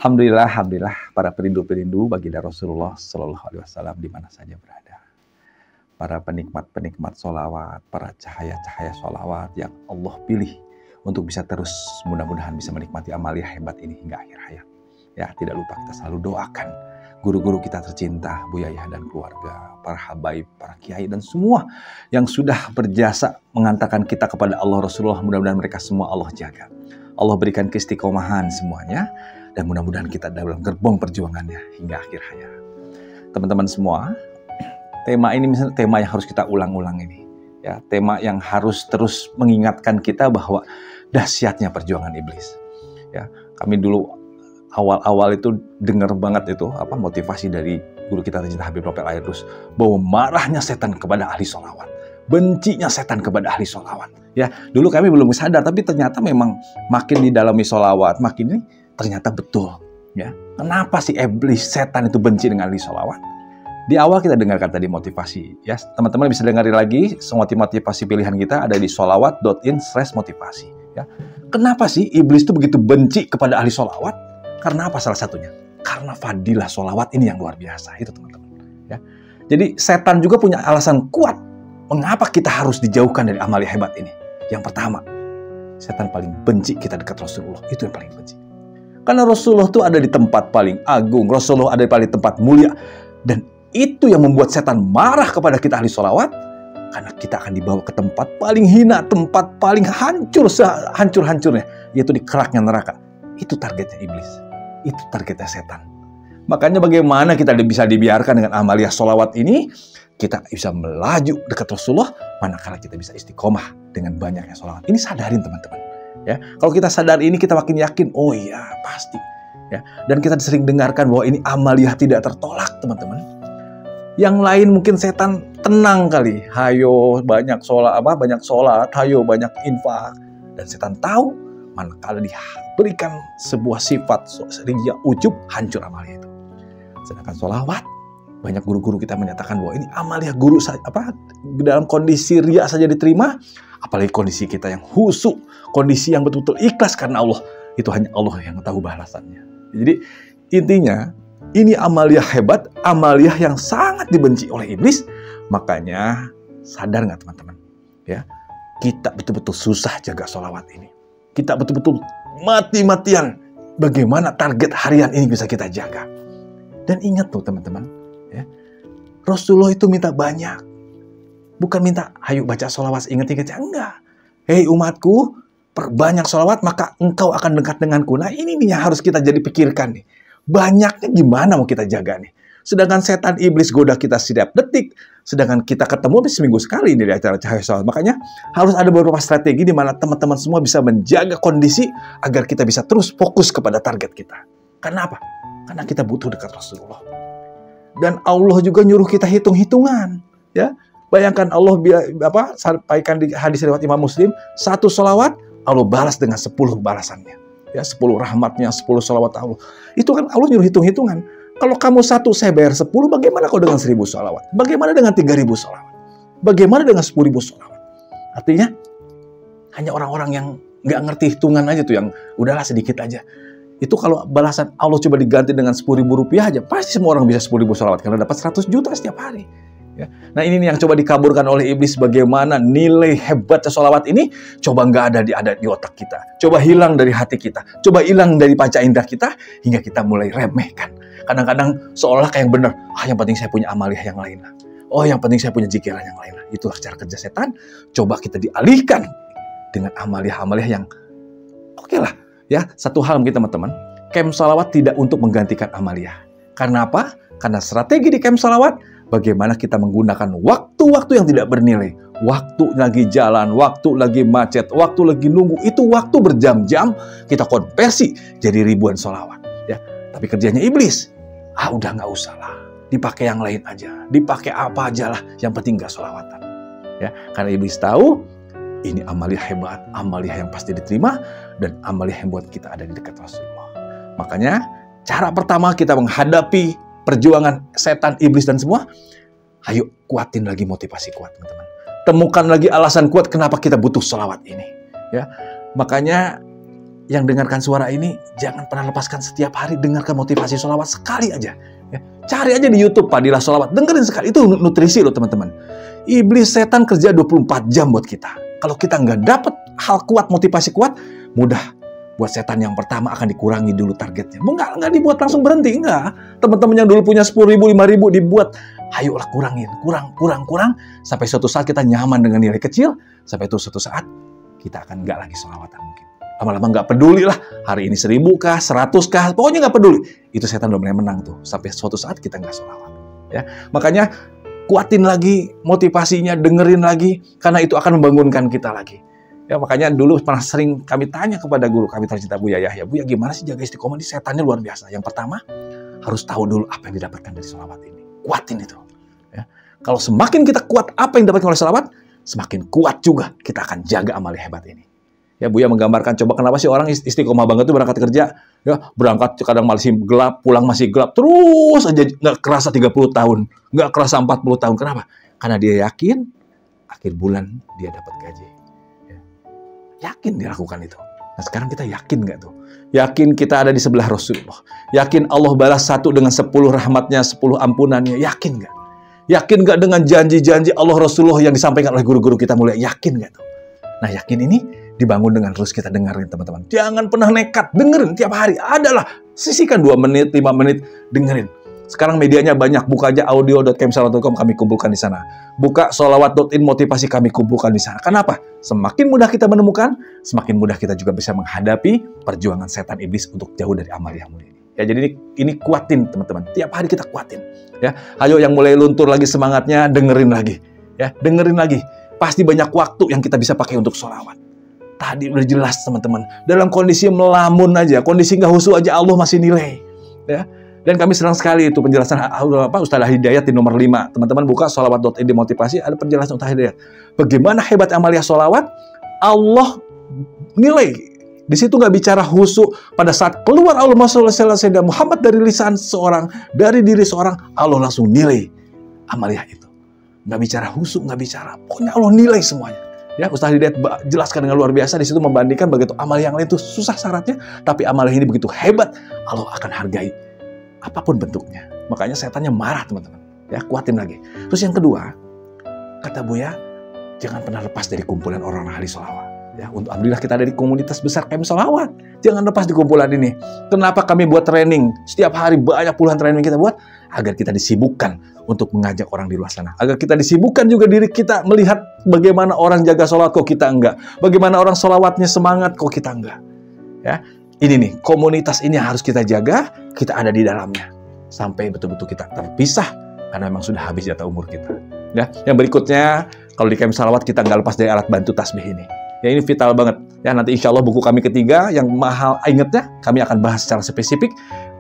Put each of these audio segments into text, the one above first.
Alhamdulillah, alhamdulillah para perindu-perindu baginda Rasulullah Shallallahu Alaihi Wasallam di mana saja berada. Para penikmat-penikmat sholawat, para cahaya-cahaya sholawat yang Allah pilih untuk bisa terus mudah-mudahan bisa menikmati amalia hebat ini hingga akhir hayat. Ya, tidak lupa kita selalu doakan guru-guru kita tercinta, Bu Yayah dan keluarga, para habaib, para kiai dan semua yang sudah berjasa mengantarkan kita kepada Allah Rasulullah. Mudah-mudahan mereka semua Allah jaga. Allah berikan keistiqomahan semuanya. Dan mudah-mudahan kita dalam gerbong perjuangannya hingga akhir hayat. Teman-teman semua, tema ini misalnya tema yang harus kita ulang-ulang ini. Ya, tema yang harus terus mengingatkan kita bahwa dahsyatnya perjuangan iblis. Ya, kami dulu awal-awal itu dengar banget itu motivasi dari guru kita tercinta Habib Nopel Aidrus bahwa marahnya setan kepada ahli sholawat, bencinya setan kepada ahli sholawat. Ya, dulu kami belum sadar, tapi ternyata memang makin didalami sholawat, makin ini ternyata betul. Ya, kenapa sih iblis setan itu benci dengan ahli sholawat? Di awal kita dengarkan tadi motivasi. Ya, teman-teman bisa dengar lagi semua motivasi pilihan kita ada di sholawat.in/motivasi. Ya, kenapa sih iblis itu begitu benci kepada ahli sholawat? Karena apa salah satunya? Karena fadilah sholawat ini yang luar biasa itu teman-teman. Ya, jadi setan juga punya alasan kuat mengapa kita harus dijauhkan dari amalia hebat ini. Yang pertama, setan paling benci kita dekat Rasulullah. Itu yang paling benci. Karena Rasulullah itu ada di tempat paling agung. Rasulullah ada di paling tempat mulia. Dan itu yang membuat setan marah kepada kita ahli sholawat. Karena kita akan dibawa ke tempat paling hina, tempat paling hancur, sehancur-hancurnya. Yaitu di keraknya neraka. Itu targetnya iblis. Itu targetnya setan. Makanya bagaimana kita bisa dibiarkan dengan amalia sholawat ini. Kita bisa melaju dekat Rasulullah. Manakala kita bisa istiqomah dengan banyaknya sholawat. Ini sadarin teman-teman. Ya, kalau kita sadar ini kita makin yakin, oh iya pasti. Ya, dan kita sering dengarkan bahwa ini amaliah tidak tertolak teman-teman. Yang lain mungkin setan tenang kali, hayo banyak sholat, hayo banyak infak. Dan setan tahu manakala diberikan sebuah sifat ria ujub, hancur amaliah itu. Sedangkan sholawat, banyak guru-guru kita menyatakan bahwa ini amaliah guru dalam kondisi ria saja diterima. Apalagi kondisi kita yang khusyuk, kondisi yang betul-betul ikhlas karena Allah. Itu hanya Allah yang tahu balasannya. Jadi intinya, ini amaliah hebat, amaliah yang sangat dibenci oleh iblis. Makanya sadar nggak teman-teman? Ya, kita betul-betul susah jaga sholawat ini. Kita betul-betul mati-matian bagaimana target harian ini bisa kita jaga. Dan ingat tuh teman-teman, ya, Rasulullah itu minta banyak. Bukan minta, ayo baca sholawat ingat-ingat. Enggak. Hei umatku, perbanyak sholawat maka engkau akan dekat denganku. Nah ini nih yang harus kita jadi pikirkan nih. Banyaknya gimana mau kita jaga nih. Sedangkan setan iblis goda kita setiap detik. Sedangkan kita ketemu seminggu sekali nih di acara cahaya sholawat. Makanya harus ada beberapa strategi di mana teman-teman semua bisa menjaga kondisi agar kita bisa terus fokus kepada target kita. Karena apa? Karena kita butuh dekat Rasulullah. Dan Allah juga nyuruh kita hitung-hitungan. Ya. Bayangkan Allah sampaikan di hadis riwayat Imam Muslim, satu sholawat Allah balas dengan 10 balasannya. Ya, 10 rahmatnya, 10 sholawat Allah. Itu kan Allah nyuruh hitung-hitungan. Kalau kamu satu, saya bayar 10, bagaimana kau dengan 1000 sholawat? Bagaimana dengan 3000 sholawat? Bagaimana dengan 10.000 sholawat? Artinya, hanya orang-orang yang nggak ngerti hitungan aja tuh, yang udahlah sedikit aja. Itu kalau balasan Allah coba diganti dengan 10.000 rupiah aja, pasti semua orang bisa 10.000 sholawat, karena dapat 100 juta setiap hari. Ya. Nah ini nih yang coba dikaburkan oleh iblis, bagaimana nilai hebatnya sholawat ini coba nggak ada di otak kita, coba hilang dari hati kita, coba hilang dari panca indera kita hingga kita mulai remehkan. Kadang-kadang seolah kayak yang benar, yang penting saya punya amaliah yang lain lah. Oh yang penting saya punya zikiran yang lain lah. Itulah cara kerja setan. Coba kita dialihkan dengan amaliah-amaliah yang oke lah. Ya, satu hal mungkin teman-teman, camp sholawat tidak untuk menggantikan amaliah. Karena apa? Karena strategi di camp sholawat bagaimana kita menggunakan waktu-waktu yang tidak bernilai. Waktu lagi jalan, waktu lagi macet, waktu lagi nunggu. Itu waktu berjam-jam kita konversi jadi ribuan sholawat. Ya, tapi kerjanya iblis. Udah nggak usah lah. Dipakai yang lain aja. Dipakai apa aja lah. Yang penting nggak sholawatan. Ya, karena iblis tahu ini amaliah hebat, amaliah yang pasti diterima, dan amaliah yang buat kita ada di dekat Rasulullah. Makanya cara pertama kita menghadapi perjuangan setan, iblis, dan semua, ayo kuatin lagi motivasi kuat, teman-teman. Temukan lagi alasan kuat kenapa kita butuh sholawat ini. Ya, makanya yang dengarkan suara ini, jangan pernah lepaskan setiap hari dengarkan motivasi sholawat sekali aja. Ya. Cari aja di YouTube Fadilah Sholawat, dengerin sekali. Itu nutrisi loh teman-teman. Iblis setan kerja 24 jam buat kita. Kalau kita nggak dapet hal kuat, motivasi kuat, mudah buat setan yang pertama akan dikurangi dulu targetnya. Nggak dibuat langsung berhenti, enggak. Teman-teman yang dulu punya 10.000, 5.000 dibuat, ayolah kurangin, kurang. Sampai suatu saat kita nyaman dengan nilai kecil, sampai itu suatu saat kita akan nggak lagi sholawatan mungkin. Lama-lama nggak peduli lah, hari ini 1.000 kah, 100 kah, pokoknya nggak peduli. Itu setan udah mulai menang tuh, sampai suatu saat kita nggak sholawat. Ya, makanya kuatin lagi motivasinya, dengerin lagi, karena itu akan membangunkan kita lagi. Ya, makanya dulu pernah sering kami tanya kepada guru kami tercinta Buya Yahya, Buya gimana sih jaga istiqomah? Ini setannya luar biasa. Yang pertama, harus tahu dulu apa yang didapatkan dari sholawat ini. Kuatin itu. Ya. Kalau semakin kita kuat apa yang didapatkan oleh sholawat, semakin kuat juga kita akan jaga amal hebat ini. Ya, Buya menggambarkan, coba kenapa sih orang istiqomah banget tuh berangkat kerja, ya berangkat kadang masih gelap, pulang masih gelap, terus aja nggak kerasa 30 tahun, nggak kerasa 40 tahun. Kenapa? Karena dia yakin akhir bulan dia dapat gaji. Ya. Yakin dia lakukan itu. Nah sekarang kita yakin nggak tuh? Yakin kita ada di sebelah Rasulullah. Yakin Allah balas 1 dengan 10 rahmatnya, 10 ampunannya. Yakin nggak? Yakin nggak dengan janji-janji Allah Rasulullah yang disampaikan oleh guru-guru kita mulia? Yakin nggak tuh? Nah yakin ini dibangun dengan terus kita dengerin teman-teman. Jangan pernah nekat, dengerin tiap hari. Adalah sisihkan 2 menit, 5 menit, dengerin. Sekarang medianya banyak, buka aja audio.kemsalawat.com, kami kumpulkan di sana. Buka sholawat.in, motivasi kami kumpulkan di sana. Kenapa? Semakin mudah kita menemukan, semakin mudah kita juga bisa menghadapi perjuangan setan iblis untuk jauh dari amal yang mulia ini. Ya, jadi ini kuatin teman-teman. Tiap hari kita kuatin. Ya, ayo yang mulai luntur lagi semangatnya, dengerin lagi. Ya, dengerin lagi. Pasti banyak waktu yang kita bisa pakai untuk sholawat. Tadi udah jelas teman-teman, dalam kondisi melamun aja, kondisi nggak husu aja Allah masih nilai. Ya. Dan kami senang sekali itu penjelasan Ustaz Hidayat di nomor 5. Teman-teman buka sholawat.id motivasi, ada penjelasan Ustaz Hidayat. Bagaimana hebat amalia sholawat, Allah nilai. Di situ nggak bicara husu. Pada saat keluar Allahumma sholli ala sayyidina Muhammad dari lisan seorang, dari diri seorang, Allah langsung nilai amalia itu. Nggak bicara husu, nggak bicara. Pokoknya Allah nilai semuanya. Ya, Ustaz Hidayat jelaskan dengan luar biasa di situ, membandingkan begitu amal yang lain itu susah syaratnya, tapi amal ini begitu hebat, Allah akan hargai apapun bentuknya. Makanya setannya marah teman-teman. Ya, kuatin lagi. Terus yang kedua, kata Buya, jangan pernah lepas dari kumpulan orang ahli sholawat. Ya, untuk alhamdulillah kita ada di komunitas besar KM Sholawat. Jangan lepas di kumpulan ini. Kenapa kami buat training? Setiap hari banyak puluhan training kita buat agar kita disibukkan untuk mengajak orang di luar sana. Agar kita disibukkan juga diri kita melihat bagaimana orang jaga sholawat kok kita enggak. Bagaimana orang sholawatnya semangat kok kita enggak. Ya, ini nih komunitas ini harus kita jaga. Kita ada di dalamnya sampai betul-betul kita terpisah karena memang sudah habis jatah umur kita. Ya, yang berikutnya kalau di KM Sholawat kita nggak lepas dari alat bantu tasbih ini. Ya, ini vital banget. Ya, nanti insya Allah buku kami ketiga yang mahal ingetnya, kami akan bahas secara spesifik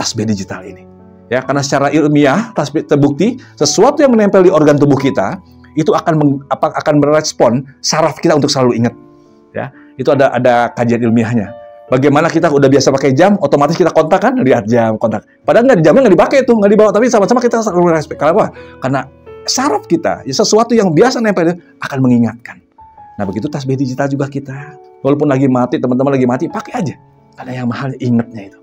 tasbih digital ini. Ya, karena secara ilmiah tasbih terbukti sesuatu yang menempel di organ tubuh kita itu akan merespon saraf kita untuk selalu ingat. Ya, itu ada kajian ilmiahnya. Bagaimana kita udah biasa pakai jam, otomatis kita kontak kan, lihat jam, kontak. Padahal jamnya nggak dipakai tuh, nggak dibawa, tapi sama-sama kita selalu respect. Kenapa? Karena saraf kita, ya sesuatu yang biasa nempel akan mengingatkan. Nah begitu tasbih digital juga kita. Walaupun lagi mati, teman-teman lagi mati, pakai aja. Karena yang mahal ingatnya itu.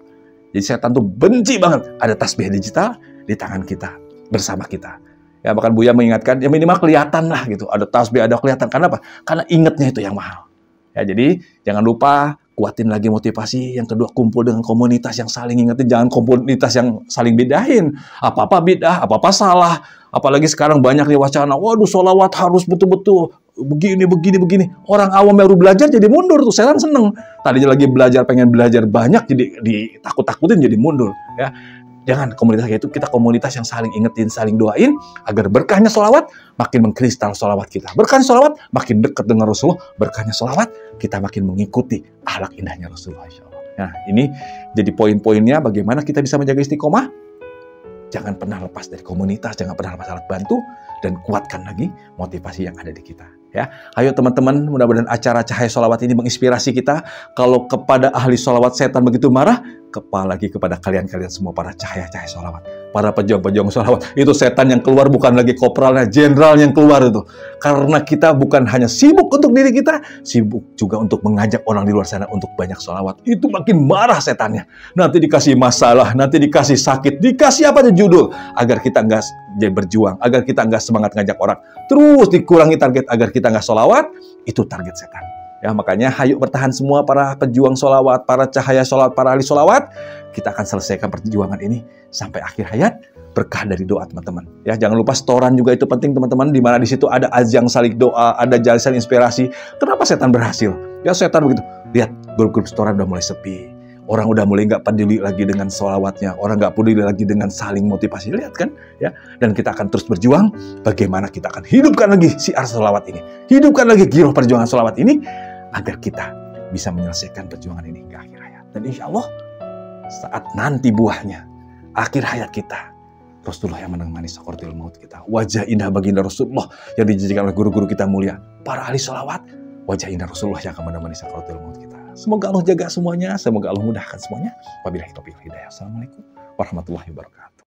Jadi setan tuh benci banget ada tasbih digital di tangan kita, bersama kita. Ya bahkan Buya mengingatkan, ya minimal kelihatan lah gitu. Ada tasbih, ada kelihatan. Karena apa? Karena ingatnya itu yang mahal. Ya jadi jangan lupa kuatin lagi motivasi. Yang kedua, kumpul dengan komunitas yang saling ingetin. Jangan komunitas yang saling bedahin. Apa-apa bid'ah, apa-apa salah. Apalagi sekarang banyak nih wacana, waduh sholawat harus betul-betul begini. Orang awam baru belajar jadi mundur tuh, setan seneng. Tadinya lagi belajar, pengen belajar banyak, jadi ditakut-takutin jadi mundur. Ya, jangan komunitas kayak itu. Kita komunitas yang saling ingetin, saling doain, agar berkahnya sholawat makin mengkristal sholawat kita. Berkahnya sholawat makin dekat dengan Rasulullah. Berkahnya sholawat kita makin mengikuti akhlak indahnya Rasulullah. Insyaallah. Nah, ini jadi poin-poinnya bagaimana kita bisa menjaga istiqomah. Jangan pernah lepas dari komunitas, jangan pernah lepas alat bantu, dan kuatkan lagi motivasi yang ada di kita. Ya, ayo teman-teman, mudah-mudahan acara Cahaya Sholawat ini menginspirasi kita. Kalau kepada ahli sholawat setan begitu marah, apalagi kepada kalian-kalian semua para cahaya-cahaya sholawat, para pejuang-pejuang sholawat. Itu setan yang keluar bukan lagi kopralnya, jenderal yang keluar itu. Karena kita bukan hanya sibuk untuk diri kita, sibuk juga untuk mengajak orang di luar sana untuk banyak sholawat. Itu makin marah setannya. Nanti dikasih masalah, nanti dikasih sakit, dikasih apa aja judul, agar kita nggak berjuang, agar kita nggak semangat ngajak orang. Terus dikurangi target agar kita nggak sholawat, itu target setan. Ya, makanya hayu bertahan semua para pejuang sholawat, para cahaya sholawat, para ahli sholawat. Kita akan selesaikan perjuangan ini sampai akhir hayat, berkah dari doa teman-teman. Ya, jangan lupa setoran juga itu penting teman-teman, di mana di situ ada ajang saling doa, ada jalisan inspirasi. Kenapa setan berhasil? Ya, setan begitu. Lihat, grup-grup setoran udah mulai sepi. Orang udah mulai nggak peduli lagi dengan sholawatnya. Orang nggak peduli lagi dengan saling motivasi. Lihat kan? Ya. Dan kita akan terus berjuang. Bagaimana kita akan hidupkan lagi siar sholawat ini. Hidupkan lagi giroh perjuangan sholawat ini. Agar kita bisa menyelesaikan perjuangan ini ke akhir hayat. Dan insya Allah, saat nanti buahnya, akhir hayat kita, Rasulullah yang menemani sakaratul maut kita. Wajah indah baginda Rasulullah yang dijanjikan oleh guru-guru kita mulia. Para ahli sholawat, wajah indah Rasulullah yang akan menemani sakaratul maut kita. Semoga Allah jaga semuanya, semoga Allah mudahkan semuanya. Wabillahi taufiq wal hidayah. Assalamualaikum warahmatullahi wabarakatuh.